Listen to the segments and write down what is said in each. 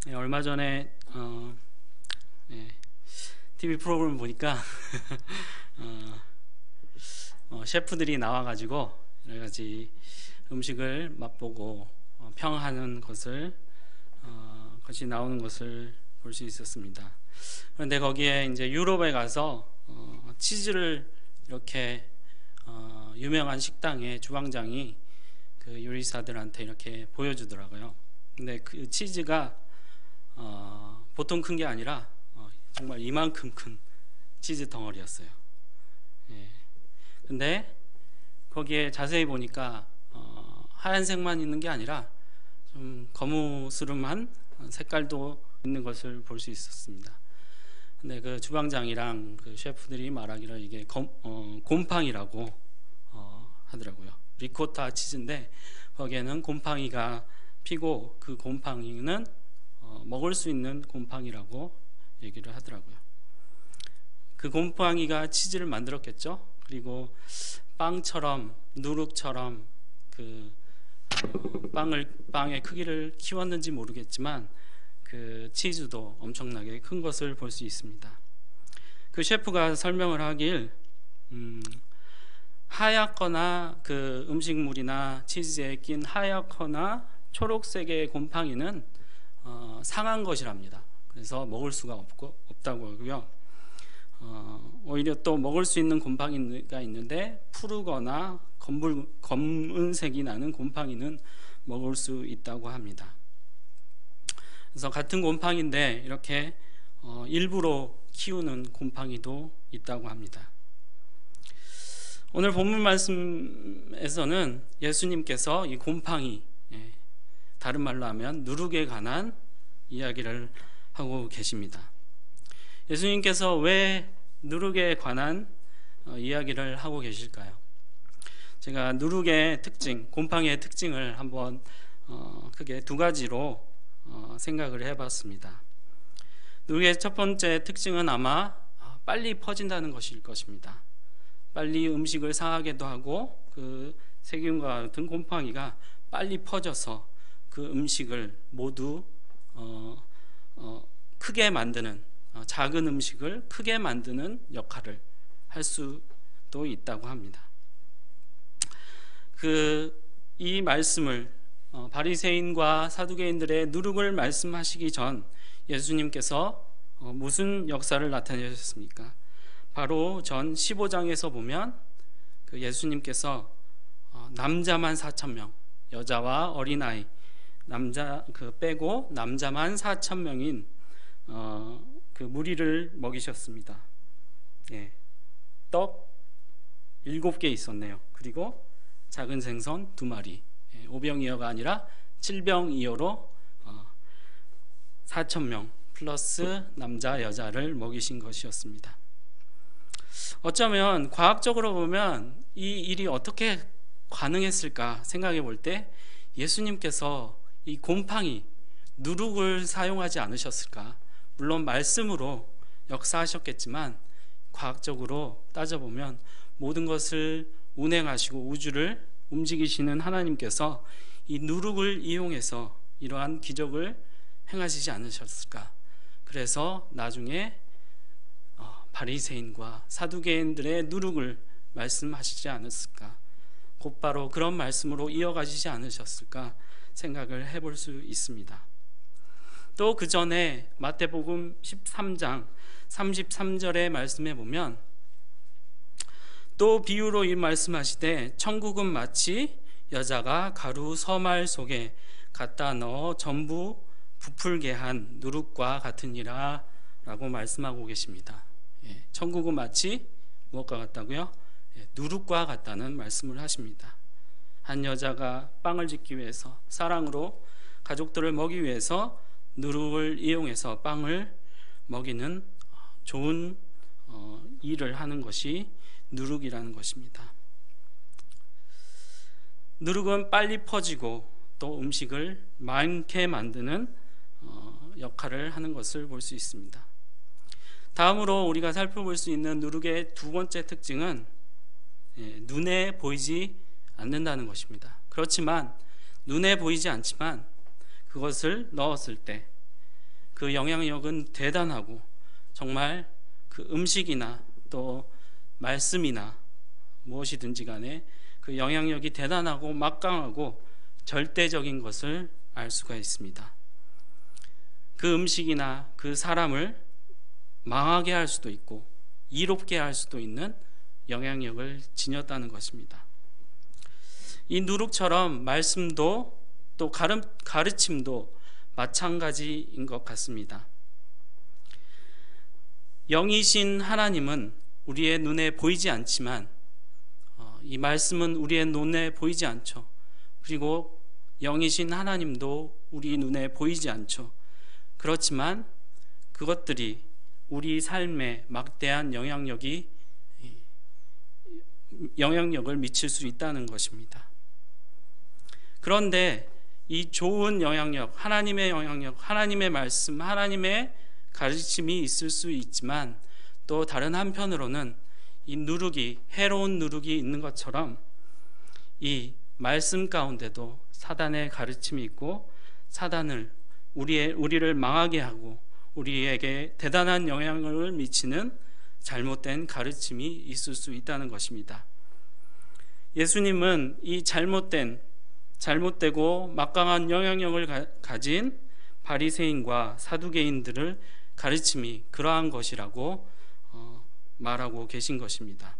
얼마 전에 TV 프로그램 보니까 셰프들이 나와가지고 여러 가지 음식을 맛보고 평하는 것을 것이 나오는 것을 볼 수 있었습니다. 그런데 거기에 이제 유럽에 가서 치즈를 이렇게 유명한 식당의 주방장이 그 요리사들한테 이렇게 보여주더라고요. 근데 그 치즈가 보통 큰 게 아니라 정말 이만큼 큰 치즈 덩어리였어요. 예. 근데 거기에 자세히 보니까 하얀색만 있는 게 아니라 좀 거무스름한 색깔도 있는 것을 볼 수 있었습니다. 근데 그 주방장이랑 그 셰프들이 말하기를 이게 곰팡이라고 하더라고요. 리코타 치즈인데 거기에는 곰팡이가 피고 그 곰팡이는 먹을 수 있는 곰팡이라고 얘기를 하더라고요. 그 곰팡이가 치즈를 만들었겠죠. 그리고 빵처럼 누룩처럼 그 빵의 크기를 키웠는지 모르겠지만 그 치즈도 엄청나게 큰 것을 볼 수 있습니다. 그 셰프가 설명을 하길 하얗거나 그 음식물이나 치즈에 낀 하얗거나 초록색의 곰팡이는 상한 것이랍니다. 그래서 먹을 수가 없다고 하고요. 오히려 또 먹을 수 있는 곰팡이가 있는데 푸르거나 검은색이 나는 곰팡이는 먹을 수 있다고 합니다. 그래서 같은 곰팡이인데 이렇게 일부러 키우는 곰팡이도 있다고 합니다. 오늘 본문 말씀에서는 예수님께서 이 곰팡이, 다른 말로 하면 누룩에 관한 이야기를 하고 계십니다. 예수님께서 왜 누룩에 관한 이야기를 하고 계실까요? 제가 누룩의 특징, 곰팡이의 특징을 한번 크게 두 가지로 생각을 해봤습니다. 누룩의 첫 번째 특징은 아마 빨리 퍼진다는 것일 것입니다. 빨리 음식을 상하게도 하고 그 세균과 같은 곰팡이가 빨리 퍼져서 그 음식을 모두 크게 만드는, 작은 음식을 크게 만드는 역할을 할 수도 있다고 합니다. 이 말씀을 바리새인과 사두개인들의 누룩을 말씀하시기 전 예수님께서 무슨 역사를 나타내셨습니까? 바로 전 15장에서 보면 그 예수님께서 남자만 4,000명, 여자와 어린아이, 남자 빼고 남자만 4,000명인 그 무리를 먹이셨습니다. 떡 7개 있었네요. 그리고 작은 생선 2마리, 오병이어가 아니라 7병이어로 4,000명 플러스 남자 여자를 먹이신 것이었습니다. 어쩌면 과학적으로 보면 이 일이 어떻게 가능했을까 생각해 볼 때 예수님께서 이 곰팡이, 누룩을 사용하지 않으셨을까? 물론 말씀으로 역사하셨겠지만 과학적으로 따져보면 모든 것을 운행하시고 우주를 움직이시는 하나님께서 이 누룩을 이용해서 이러한 기적을 행하시지 않으셨을까? 그래서 나중에 바리새인과 사두개인들의 누룩을 말씀하시지 않았을까? 곧바로 그런 말씀으로 이어가시지 않으셨을까 생각을 해볼 수 있습니다. 또 그 전에 마태복음 13장 33절의 말씀에 보면 또 비유로 이 말씀하시되 천국은 마치 여자가 가루 서말 속에 갖다 넣어 전부 부풀게 한 누룩과 같으니라 라고 말씀하고 계십니다. 천국은 마치 무엇과 같다고요? 누룩과 같다는 말씀을 하십니다. 한 여자가 빵을 짓기 위해서 사랑으로 가족들을 먹이기 위해서 누룩을 이용해서 빵을 먹이는 좋은 일을 하는 것이 누룩이라는 것입니다. 누룩은 빨리 퍼지고 또 음식을 많게 만드는 역할을 하는 것을 볼 수 있습니다. 다음으로 우리가 살펴볼 수 있는 누룩의 두 번째 특징은 눈에 보이지 않는다는 것입니다. 그렇지만 눈에 보이지 않지만 그것을 넣었을 때 그 영향력은 대단하고 정말 그 음식이나 또 말씀이나 무엇이든지 간에 그 영향력이 대단하고 막강하고 절대적인 것을 알 수가 있습니다. 그 음식이나 그 사람을 망하게 할 수도 있고 이롭게 할 수도 있는 영향력을 지녔다는 것입니다. 이 누룩처럼 말씀도 또 가르침도 마찬가지인 것 같습니다. 영이신 하나님은 우리의 눈에 보이지 않지만 이 말씀은 우리의 눈에 보이지 않죠. 그리고 영이신 하나님도 우리 눈에 보이지 않죠. 그렇지만 그것들이 우리 삶에 막대한 영향력을 미칠 수 있다는 것입니다. 그런데 이 좋은 영향력, 하나님의 영향력, 하나님의 말씀, 하나님의 가르침이 있을 수 있지만 또 다른 한편으로는 이 누룩이, 해로운 누룩이 있는 것처럼 이 말씀 가운데도 사단의 가르침이 있고 사단을 우리를 망하게 하고 우리에게 대단한 영향을 미치는 잘못된 가르침이 있을 수 있다는 것입니다. 예수님은 이 잘못되고 막강한 영향력을 가진 바리새인과 사두개인들을 가르침이 그러한 것이라고 말하고 계신 것입니다.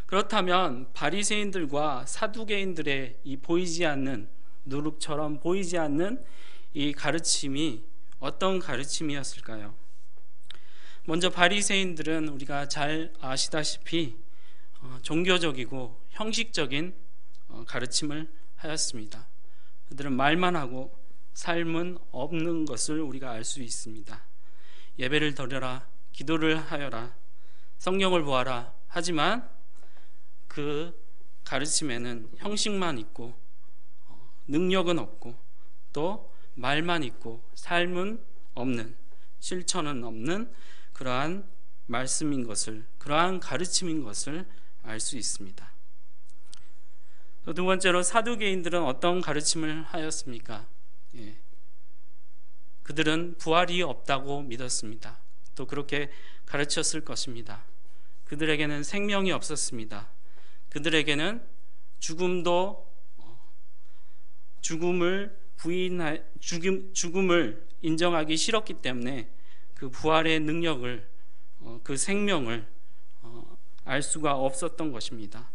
그렇다면 바리새인들과 사두개인들의 이 보이지 않는 누룩처럼 보이지 않는 이 가르침이 어떤 가르침이었을까요? 먼저 바리새인들은 우리가 잘 아시다시피 종교적이고 형식적인 가르침을 하였습니다. 그들은 말만 하고 삶은 없는 것을 우리가 알 수 있습니다. 예배를 드려라, 기도를 하여라, 성경을 보아라 하지만 그 가르침에는 형식만 있고 능력은 없고 또 말만 있고 삶은 없는, 실천은 없는 그러한 말씀인 것을, 그러한 가르침인 것을 알 수 있습니다. 두 번째로 사두개인들은 어떤 가르침을 하였습니까? 그들은 부활이 없다고 믿었습니다. 또 그렇게 가르쳤을 것입니다. 그들에게는 생명이 없었습니다. 그들에게는 죽음을 인정하기 싫었기 때문에 그 부활의 능력을, 그 생명을 알 수가 없었던 것입니다.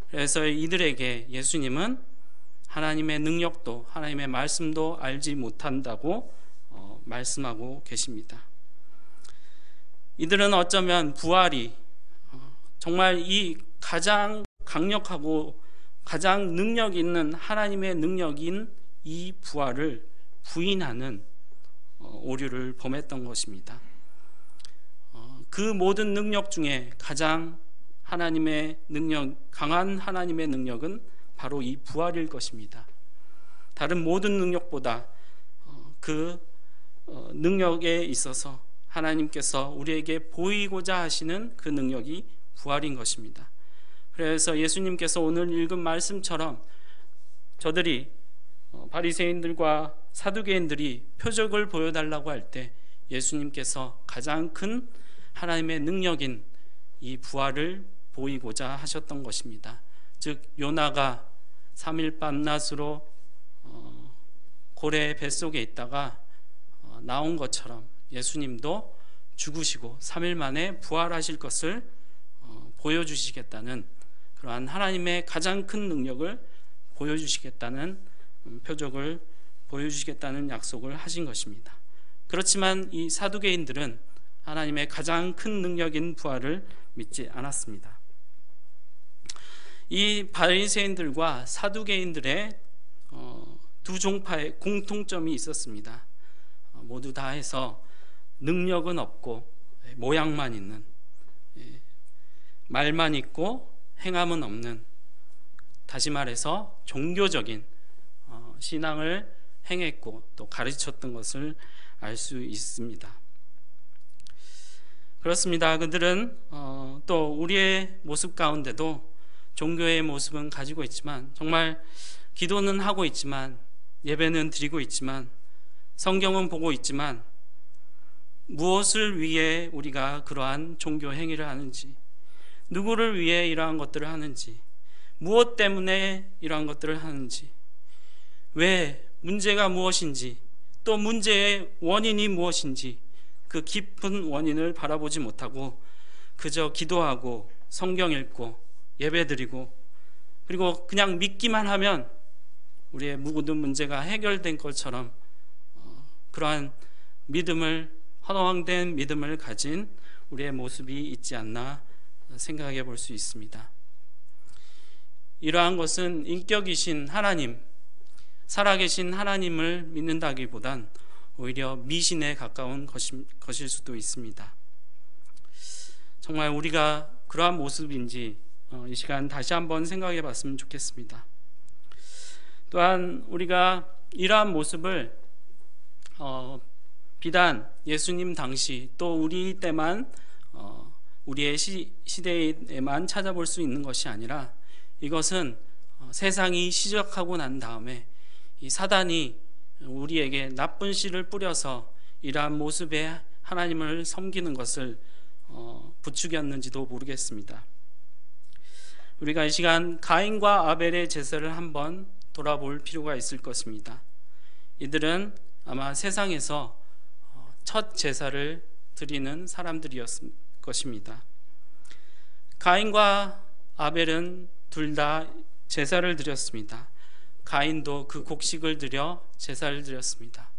그래서 이들에게 예수님은 하나님의 능력도 하나님의 말씀도 알지 못한다고 말씀하고 계십니다. 이들은 어쩌면 부활이 정말 이 가장 강력하고 가장 능력 있는 하나님의 능력인 이 부활을 부인하는 오류를 범했던 것입니다. 그 모든 능력 중에 가장 강한 하나님의 능력은 바로 이 부활일 것입니다. 다른 모든 능력보다 그 능력에 있어서 하나님께서 우리에게 보이고자 하시는 그 능력이 부활인 것입니다. 그래서 예수님께서 오늘 읽은 말씀처럼 저들이 바리새인들과 사두개인들이 표적을 보여달라고 할 때 예수님께서 가장 큰 하나님의 능력인 이 부활을 보이고자 하셨던 것입니다. 즉 요나가 3일 밤낮으로 고래 뱃속에 있다가 나온 것처럼 예수님도 죽으시고 3일 만에 부활하실 것을 보여주시겠다는 그러한 하나님의 가장 큰 능력을 보여주시겠다는 표적을 보여주시겠다는 약속을 하신 것입니다. 그렇지만 이 사두개인들은 하나님의 가장 큰 능력인 부활을 믿지 않았습니다. 이 바리새인들과 사두개인들의 두 종파의 공통점이 있었습니다. 모두 다 해서 능력은 없고 모양만 있는, 말만 있고 행함은 없는, 다시 말해서 종교적인 신앙을 행했고 또 가르쳤던 것을 알 수 있습니다. 그렇습니다. 그들은 또 우리의 모습 가운데도 종교의 모습은 가지고 있지만, 정말 기도는 하고 있지만, 예배는 드리고 있지만 성경은 보고 있지만 무엇을 위해 우리가 그러한 종교 행위를 하는지, 누구를 위해 이러한 것들을 하는지, 무엇 때문에 이러한 것들을 하는지, 왜 문제가 무엇인지, 또 문제의 원인이 무엇인지 그 깊은 원인을 바라보지 못하고 그저 기도하고 성경 읽고 예배드리고 그리고 그냥 믿기만 하면 우리의 모든 문제가 해결된 것처럼 그러한 믿음을, 허황된 믿음을 가진 우리의 모습이 있지 않나 생각해 볼 수 있습니다. 이러한 것은 인격이신 하나님, 살아계신 하나님을 믿는다기보단 오히려 미신에 가까운 것일 수도 있습니다. 정말 우리가 그러한 모습인지 이 시간 다시 한번 생각해 봤으면 좋겠습니다. 또한 우리가 이러한 모습을 비단 예수님 당시 또 우리 때만 우리의 시대에만 찾아볼 수 있는 것이 아니라 이것은 세상이 시작하고 난 다음에 이 사단이 우리에게 나쁜 씨를 뿌려서 이러한 모습의 하나님을 섬기는 것을 부추겼는지도 모르겠습니다. 우리가 이 시간 가인과 아벨의 제사를 한번 돌아볼 필요가 있을 것입니다. 이들은 아마 세상에서 첫 제사를 드리는 사람들이었을 것입니다. 가인과 아벨은 둘 다 제사를 드렸습니다. 가인도 그 곡식을 드려 제사를 드렸습니다.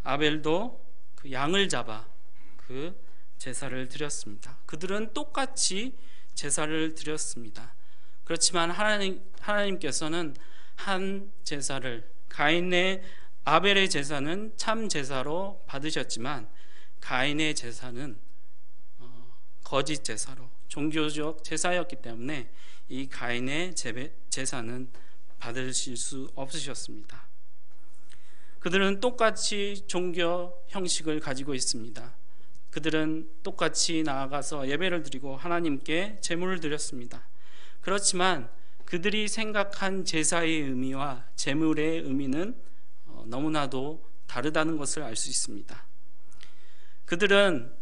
아벨도 그 양을 잡아 그 제사를 드렸습니다. 그들은 똑같이 제사를 드렸습니다. 그렇지만 하나님께서는 한 제사를, 가인의 아벨의 제사는 참 제사로 받으셨지만 가인의 제사는 거짓 제사로, 종교적 제사였기 때문에 이 가인의 제사는 받으실 수 없으셨습니다. 그들은 똑같이 종교 형식을 가지고 있습니다. 그들은 똑같이 나아가서 예배를 드리고 하나님께 제물을 드렸습니다. 그렇지만 그들이 생각한 제사의 의미와 제물의 의미는 너무나도 다르다는 것을 알 수 있습니다. 그들은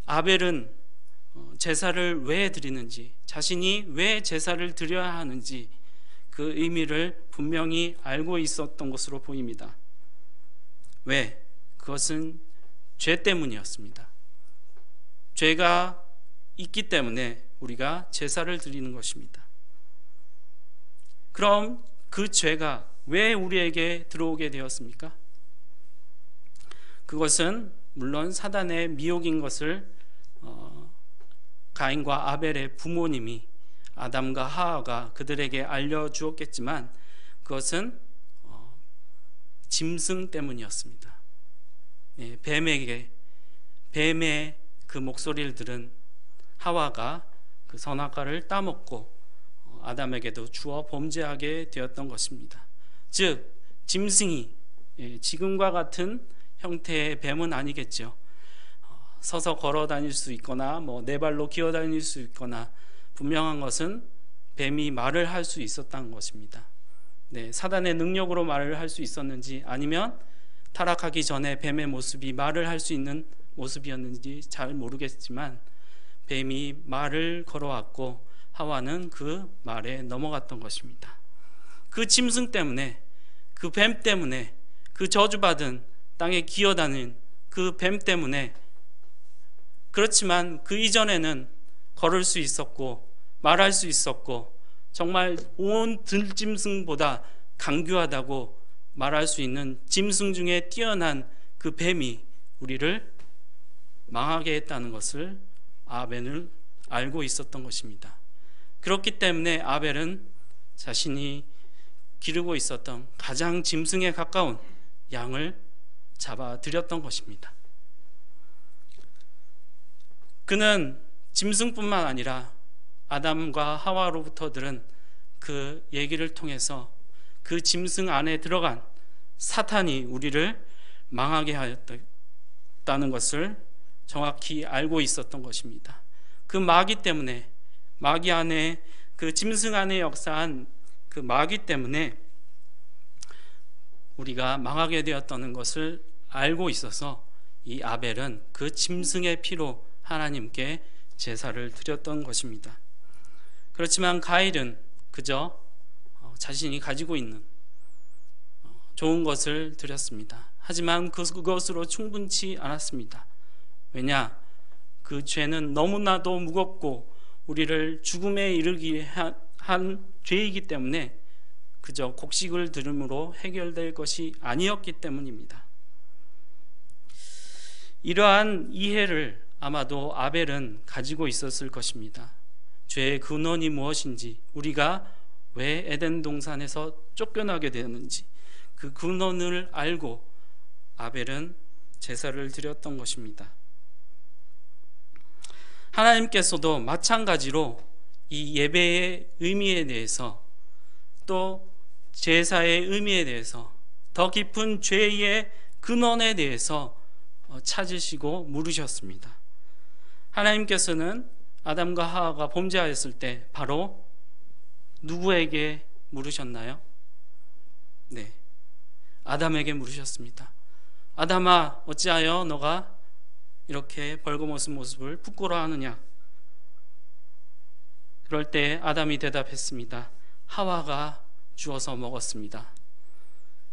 아벨은 제사를 왜 드리는지, 자신이 왜 제사를 드려야 하는지 그 의미를 분명히 알고 있었던 것으로 보입니다. 왜? 그것은 죄 때문이었습니다. 죄가 있기 때문에 우리가 제사를 드리는 것입니다. 그럼 그 죄가 왜 우리에게 들어오게 되었습니까? 그것은 물론 사단의 미혹인 것을 가인과 아벨의 부모님이, 아담과 하와가 그들에게 알려주었겠지만 그것은 짐승 때문이었습니다. 뱀의 그 목소리를 들은 하와가 그 선악과를 따먹고 아담에게도 주어 범죄하게 되었던 것입니다. 즉 짐승이 지금과 같은 형태의 뱀은 아니겠죠. 서서 걸어 다닐 수 있거나 네 발로 기어 다닐 수 있거나, 분명한 것은 뱀이 말을 할 수 있었다는 것입니다. 사단의 능력으로 말을 할 수 있었는지 아니면 타락하기 전에 뱀의 모습이 말을 할 수 있는 모습이었는지 잘 모르겠지만 뱀이 말을 걸어왔고 하와는 그 말에 넘어갔던 것입니다. 그 짐승 때문에, 그 뱀 때문에, 그 저주받은 땅에 기어다니는 그 뱀 때문에, 그렇지만 그 이전에는 걸을 수 있었고 말할 수 있었고 정말 온 들짐승보다 강교하다고 말할 수 있는 짐승 중에 뛰어난 그 뱀이 우리를 망하게 했다는 것을 아벨은 알고 있었던 것입니다. 그렇기 때문에 아벨은 자신이 기르고 있었던 가장 짐승에 가까운 양을 잡아 드렸던 것입니다. 그는 짐승뿐만 아니라 아담과 하와로부터 들은 그 얘기를 통해서 그 짐승 안에 들어간 사탄이 우리를 망하게 하였다는 것을 정확히 알고 있었던 것입니다. 그 마귀 때문에, 마귀 안에, 그 짐승 안에 역사한 그 마귀 때문에 우리가 망하게 되었다는 것을 알고 있어서 이 아벨은 그 짐승의 피로 하나님께 제사를 드렸던 것입니다. 그렇지만 가인은 그저 자신이 가지고 있는 좋은 것을 드렸습니다. 하지만 그것으로 충분치 않았습니다. 왜냐? 그 죄는 너무나도 무겁고 우리를 죽음에 이르게 한 죄이기 때문에 그저 곡식을 들음으로 해결될 것이 아니었기 때문입니다. 이러한 이해를 아마도 아벨은 가지고 있었을 것입니다. 죄의 근원이 무엇인지, 우리가 왜 에덴 동산에서 쫓겨나게 되었는지 그 근원을 알고 아벨은 제사를 드렸던 것입니다. 하나님께서도 마찬가지로 이 예배의 의미에 대해서 또 제사의 의미에 대해서 더 깊은 죄의 근원에 대해서 찾으시고 물으셨습니다. 하나님께서는 아담과 하와가 범죄하였을 때 바로 누구에게 물으셨나요? 네, 아담에게 물으셨습니다. 아담아, 어찌하여 너가 이렇게 벌거벗은 모습을 부끄러워하느냐? 그럴 때 아담이 대답했습니다. 하와가 주어서 먹었습니다.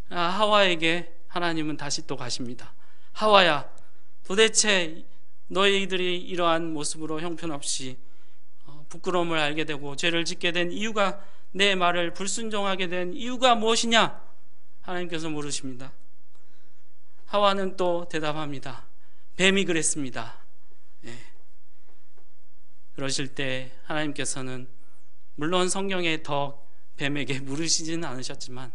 하와에게 하나님은 다시 또 가십니다. 하와야, 도대체 너희들이 이러한 모습으로 형편없이 부끄러움을 알게 되고 죄를 짓게 된 이유가, 내 말을 불순종하게 된 이유가 무엇이냐? 하나님께서 물으십니다. 하와는 또 대답합니다. 뱀이 그랬습니다. 예. 그러실 때 하나님께서는 물론 성경에 더 뱀에게 물으시지는 않으셨지만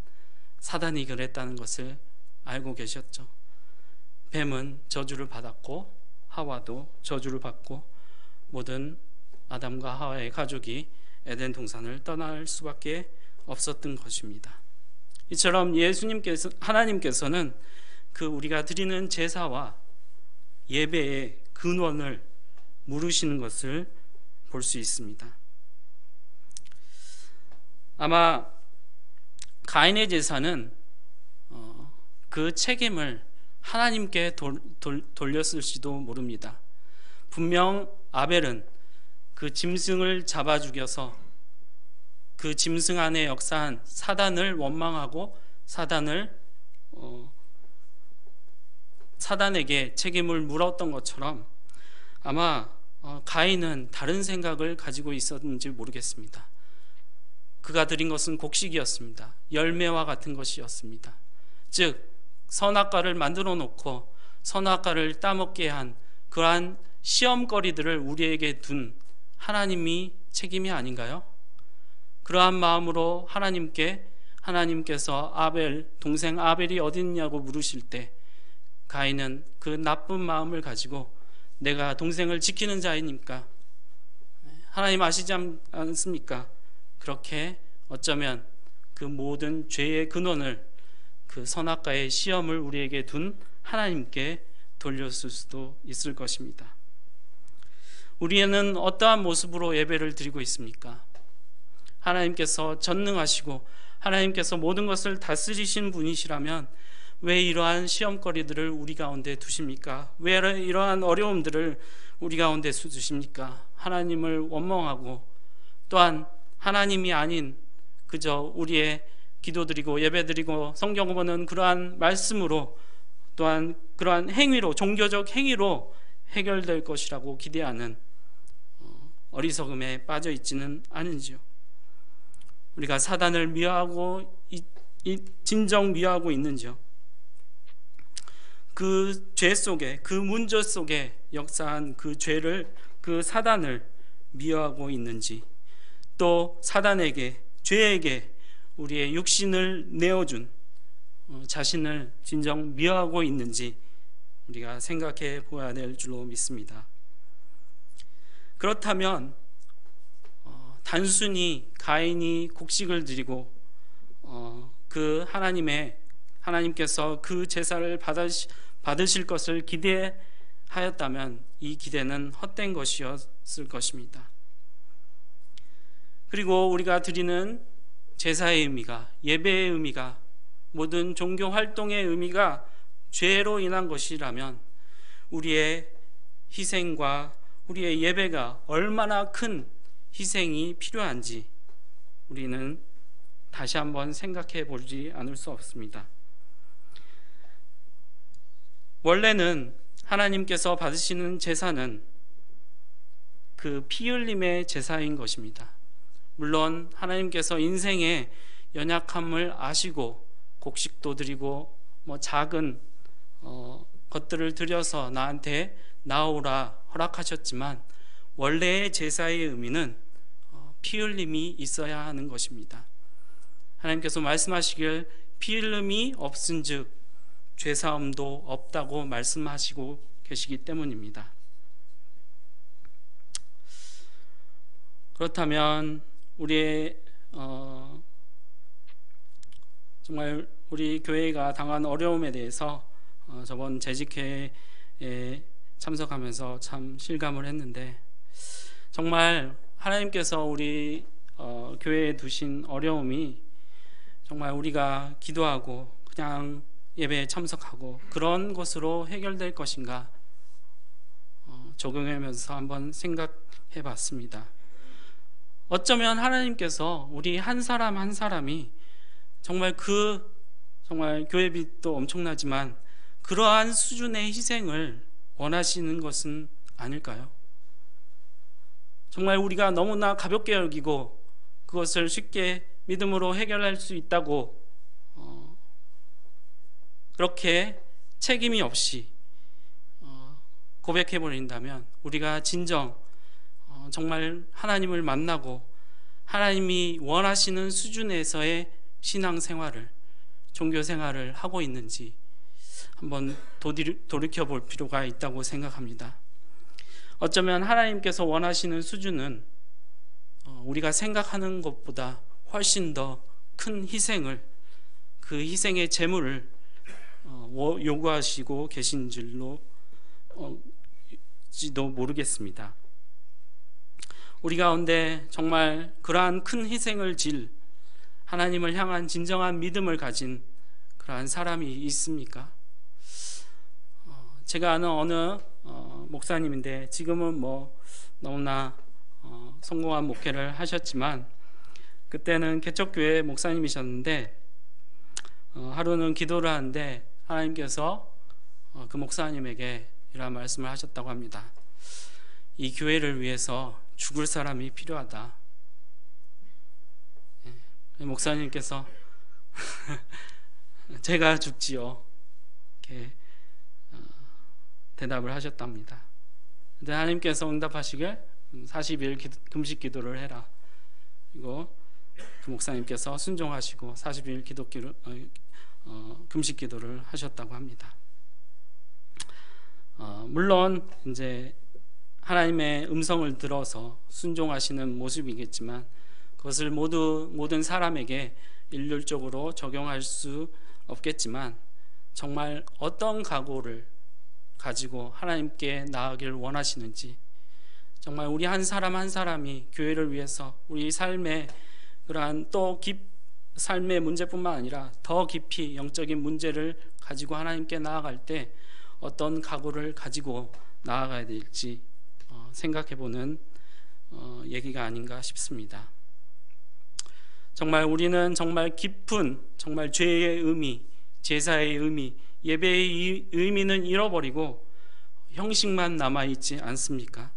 사단이 그랬다는 것을 알고 계셨죠. 뱀은 저주를 받았고 하와도 저주를 받고 모든 아담과 하와의 가족이 에덴 동산을 떠날 수밖에 없었던 것입니다. 이처럼 하나님께서는 그 우리가 드리는 제사와 예배의 근원을 물으시는 것을 볼 수 있습니다. 아마 가인의 제사는 그 책임을 하나님께 돌렸을지도 모릅니다. 분명 아벨은 그 짐승을 잡아 죽여서 그 짐승 안에 역사한 사단을 원망하고 사단에게 책임을 물었던 것처럼 아마 가인은 다른 생각을 가지고 있었는지 모르겠습니다. 그가 드린 것은 곡식이었습니다. 열매와 같은 것이었습니다. 즉 선악과를 만들어 놓고 선악과를 따먹게 한 그러한 시험거리들을 우리에게 둔 하나님이 책임이 아닌가요? 그러한 마음으로 하나님께서 동생 아벨이 어디 있냐고 물으실 때 가인은 그 나쁜 마음을 가지고 내가 동생을 지키는 자이니까 하나님 아시지 않습니까? 그렇게 어쩌면 그 모든 죄의 근원을 그 선악과의 시험을 우리에게 둔 하나님께 돌렸을 수도 있을 것입니다. 우리는 어떠한 모습으로 예배를 드리고 있습니까? 하나님께서 전능하시고 하나님께서 모든 것을 다스리신 분이시라면 왜 이러한 시험거리들을 우리 가운데 두십니까? 왜 이러한 어려움들을 우리 가운데 두십니까? 하나님을 원망하고 또한 하나님이 아닌 그저 우리의 기도드리고 예배드리고 성경 보는 그러한 말씀으로 또한 그러한 행위로, 종교적 행위로 해결될 것이라고 기대하는 어리석음에 빠져 있지는 않은지요. 우리가 사단을 미워하고 진정 미워하고 있는지요. 그 죄 속에, 그 문제 속에 역사한 그 죄를, 그 사단을 미워하고 있는지, 또 사단에게, 죄에게 우리의 육신을 내어준 자신을 진정 미워하고 있는지 우리가 생각해 보아야 될 줄로 믿습니다. 그렇다면 단순히 가인이 곡식을 드리고 그 하나님께서 그 제사를 받으실 것을 기대하였다면 이 기대는 헛된 것이었을 것입니다. 그리고 우리가 드리는 제사의 의미가, 예배의 의미가 모든 종교 활동의 의미가 죄로 인한 것이라면 우리의 희생과 우리의 예배가 얼마나 큰 희생이 필요한지 우리는 다시 한번 생각해 보지 않을 수 없습니다. 원래는 하나님께서 받으시는 제사는 그 피 흘림의 제사인 것입니다. 물론 하나님께서 인생의 연약함을 아시고 곡식도 드리고 작은 것들을 드려서 나한테 나오라 허락하셨지만 원래의 제사의 의미는 피 흘림이 있어야 하는 것입니다. 하나님께서 말씀하시길 피 흘림이 없은즉 죄사함도 없다고 말씀하시고 계시기 때문입니다. 그렇다면 우리의 정말 우리 교회가 당한 어려움에 대해서 저번 재직회에 참석하면서 참 실감을 했는데, 정말 하나님께서 우리 교회에 두신 어려움이 정말 우리가 기도하고 그냥 예배에 참석하고 그런 것으로 해결될 것인가 적용하면서 한번 생각해 봤습니다. 어쩌면 하나님께서 우리 한 사람 한 사람이 정말 교회비도 엄청나지만 그러한 수준의 희생을 원하시는 것은 아닐까요? 정말 우리가 너무나 가볍게 여기고 그것을 쉽게 믿음으로 해결할 수 있다고 그렇게 책임이 없이 고백해버린다면 우리가 진정 정말 하나님을 만나고 하나님이 원하시는 수준에서의 신앙생활을, 종교생활을 하고 있는지 한번 돌이켜볼 필요가 있다고 생각합니다. 어쩌면 하나님께서 원하시는 수준은 우리가 생각하는 것보다 훨씬 더 큰 희생을, 그 희생의 제물을 요구하시고 계신 줄로 지도 모르겠습니다. 우리 가운데 정말 그러한 큰 희생을 질 하나님을 향한 진정한 믿음을 가진 그러한 사람이 있습니까? 제가 아는 어느 목사님인데 지금은 너무나 성공한 목회를 하셨지만 그때는 개척교회 목사님이셨는데 하루는 기도를 하는데 하나님께서 그 목사님에게 이런 말씀을 하셨다고 합니다. 이 교회를 위해서 죽을 사람이 필요하다. 목사님께서 제가 죽지요, 이렇게 대답을 하셨답니다. 근데 하나님께서 응답하시길 40일 금식 기도를 해라. 그리고 그 목사님께서 순종하시고 40일 금식 기도를 하셨다고 합니다. 물론 이제 하나님의 음성을 들어서 순종하시는 모습이겠지만 그것을 모든 사람에게 일률적으로 적용할 수 없겠지만 정말 어떤 각오를 가지고 하나님께 나아가길 원하시는지, 정말 우리 한 사람 한 사람이 교회를 위해서 우리 삶의 그러한 삶의 문제뿐만 아니라 더 깊이 영적인 문제를 가지고 하나님께 나아갈 때 어떤 각오를 가지고 나아가야 될지 생각해보는 얘기가 아닌가 싶습니다. 정말 우리는 정말 깊은 정말 죄의 의미, 제사의 의미, 예배의 의미는 잃어버리고 형식만 남아있지 않습니까?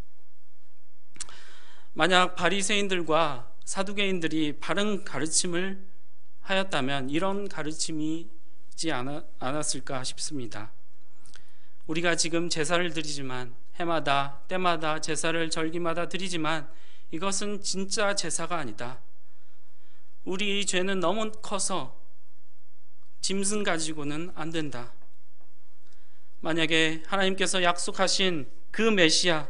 만약 바리새인들과 사두개인들이 바른 가르침을 하였다면 이런 가르침이지 않았을까 싶습니다. 우리가 지금 제사를 드리지만 해마다 때마다 제사를 절기마다 드리지만 이것은 진짜 제사가 아니다. 우리 죄는 너무 커서 짐승 가지고는 안 된다. 만약에 하나님께서 약속하신 그 메시아,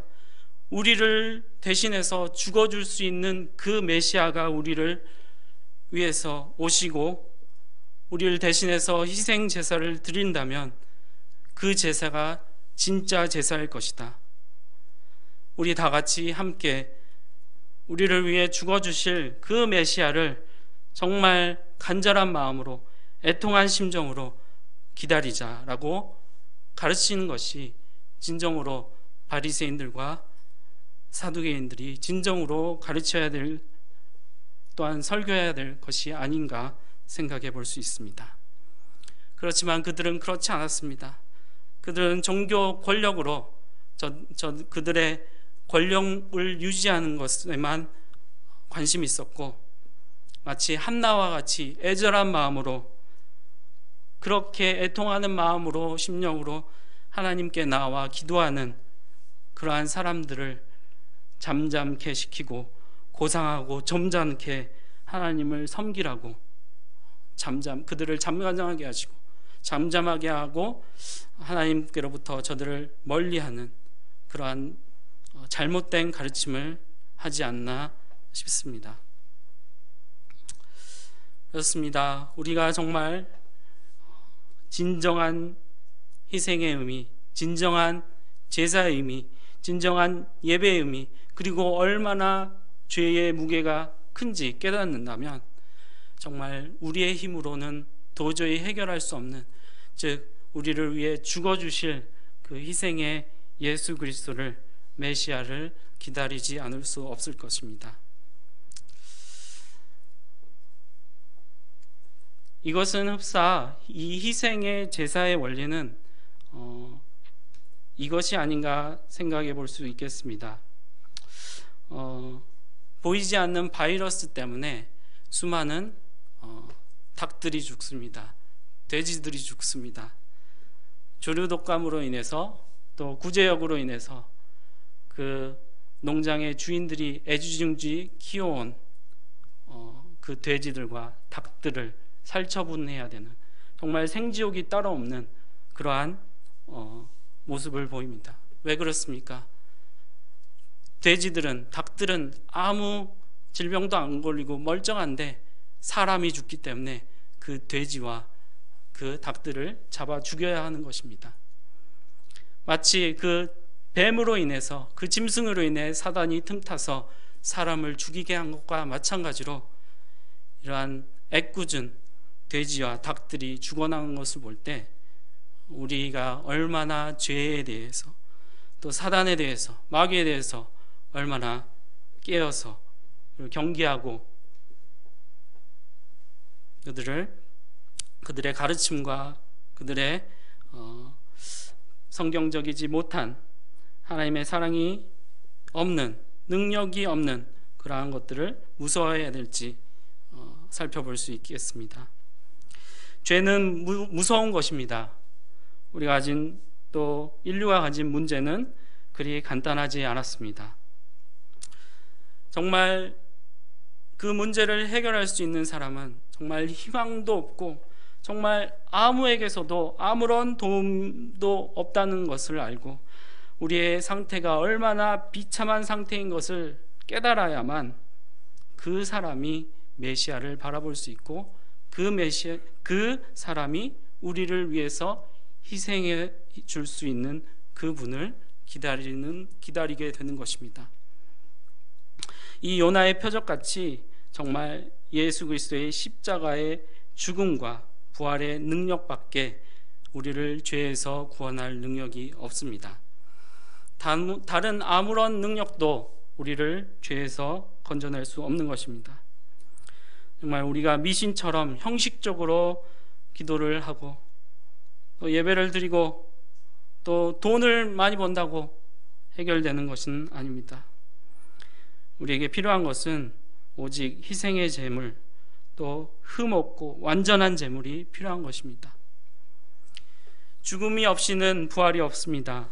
우리를 대신해서 죽어줄 수 있는 그 메시아가 우리를 위해서 오시고 우리를 대신해서 희생 제사를 드린다면 그 제사가 진짜 제사일 것이다. 우리 다 같이 함께 우리를 위해 죽어주실 그 메시아를 정말 간절한 마음으로 애통한 심정으로 기다리자라고 가르치는 것이 진정으로 바리새인들과 사두개인들이 진정으로 가르쳐야 될, 또한 설교해야 될 것이 아닌가 생각해 볼 수 있습니다. 그렇지만 그들은 그렇지 않았습니다. 그들은 종교 권력으로 그들의 권력을 유지하는 것에만 관심이 있었고, 마치 한나와 같이 애절한 마음으로, 그렇게 애통하는 마음으로, 심령으로 하나님께 나와 기도하는 그러한 사람들을 잠잠케 시키고 고상하고 점잖게 하나님을 섬기라고 그들을 잠잠하게 하시고 잠잠하게 하고 하나님께로부터 저들을 멀리하는 그러한 잘못된 가르침을 하지 않나 싶습니다. 그렇습니다. 우리가 정말 진정한 희생의 의미, 진정한 제사의 의미, 진정한 예배의 의미, 그리고 얼마나 죄의 무게가 큰지 깨닫는다면 정말 우리의 힘으로는 도저히 해결할 수 없는, 즉 우리를 위해 죽어주실 그 희생의 예수 그리스도를, 메시아를 기다리지 않을 수 없을 것입니다. 이것은 흡사 이 희생의 제사의 원리는 이것이 아닌가 생각해 볼 수 있겠습니다. 보이지 않는 바이러스 때문에 수많은 닭들이 죽습니다. 돼지들이 죽습니다. 조류 독감으로 인해서, 또 구제역으로 인해서 그 농장의 주인들이 애지중지 키워온 그 돼지들과 닭들을 살처분해야 되는, 정말 생지옥이 따로 없는 그러한 모습을 보입니다. 왜 그렇습니까? 돼지들은, 닭들은 아무 질병도 안 걸리고 멀쩡한데 사람이 죽기 때문에 그 돼지와 그 닭들을 잡아 죽여야 하는 것입니다. 마치 그 뱀으로 인해서, 그 짐승으로 인해 사단이 틈타서 사람을 죽이게 한 것과 마찬가지로 이러한 애꿎은 돼지와 닭들이 죽어나간 것을 볼 때 우리가 얼마나 죄에 대해서, 또 사단에 대해서, 마귀에 대해서 얼마나 깨어서 경계하고 그들의 가르침과 그들의 성경적이지 못한 하나님의 사랑이 없는, 능력이 없는 그러한 것들을 무서워해야 될지 살펴볼 수 있겠습니다. 죄는 무서운 것입니다. 우리가 가진, 또 인류가 가진 문제는 그리 간단하지 않았습니다. 정말 그 문제를 해결할 수 있는 사람은 정말 희망도 없고 정말 아무에게서도 아무런 도움도 없다는 것을 알고 우리의 상태가 얼마나 비참한 상태인 것을 깨달아야만 그 사람이 메시아를 바라볼 수 있고 그 사람이 우리를 위해서 희생해 줄 수 있는 그분을 기다리게 되는 것입니다. 이 요나의 표적같이 정말 예수 그리스도의 십자가의 죽음과 부활의 능력밖에 우리를 죄에서 구원할 능력이 없습니다. 다른 아무런 능력도 우리를 죄에서 건져낼 수 없는 것입니다. 정말 우리가 미신처럼 형식적으로 기도를 하고 또 예배를 드리고 또 돈을 많이 번다고 해결되는 것은 아닙니다. 우리에게 필요한 것은 오직 희생의 제물, 또 흠없고 완전한 제물이 필요한 것입니다. 죽음이 없이는 부활이 없습니다.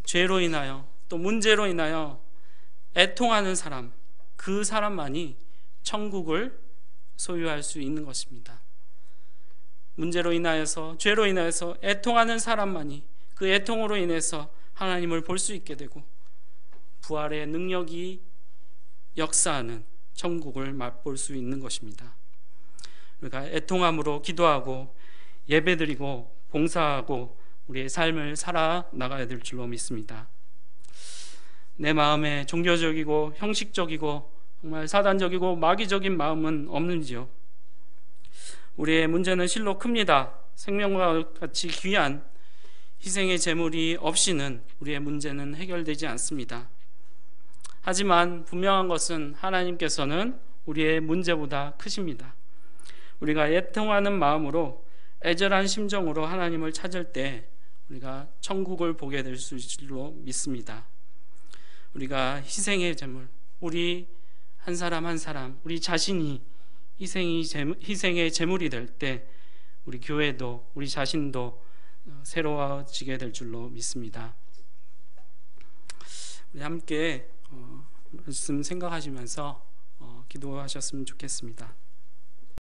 죄로 인하여 또 문제로 인하여 애통하는 사람, 그 사람만이 천국을 소유할 수 있는 것입니다. 문제로 인하여서, 죄로 인하여서 애통하는 사람만이 그 애통으로 인해서 하나님을 볼 수 있게 되고 부활의 능력이 역사하는 천국을 맛볼 수 있는 것입니다. 우리가 애통함으로 기도하고 예배드리고 봉사하고 우리의 삶을 살아나가야 될 줄로 믿습니다. 내 마음에 종교적이고 형식적이고 정말 사단적이고 마귀적인 마음은 없는지요? 우리의 문제는 실로 큽니다. 생명과 같이 귀한 희생의 제물이 없이는 우리의 문제는 해결되지 않습니다. 하지만 분명한 것은 하나님께서는 우리의 문제보다 크십니다. 우리가 애통하는 마음으로 애절한 심정으로 하나님을 찾을 때 우리가 천국을 보게 될 줄로 믿습니다. 우리가 희생의 제물, 우리 한 사람 한 사람, 우리 자신이 희생의 제물이 될 때 우리 교회도 우리 자신도 새로워지게 될 줄로 믿습니다. 우리 함께 말씀 생각하시면서 기도하셨으면 좋겠습니다.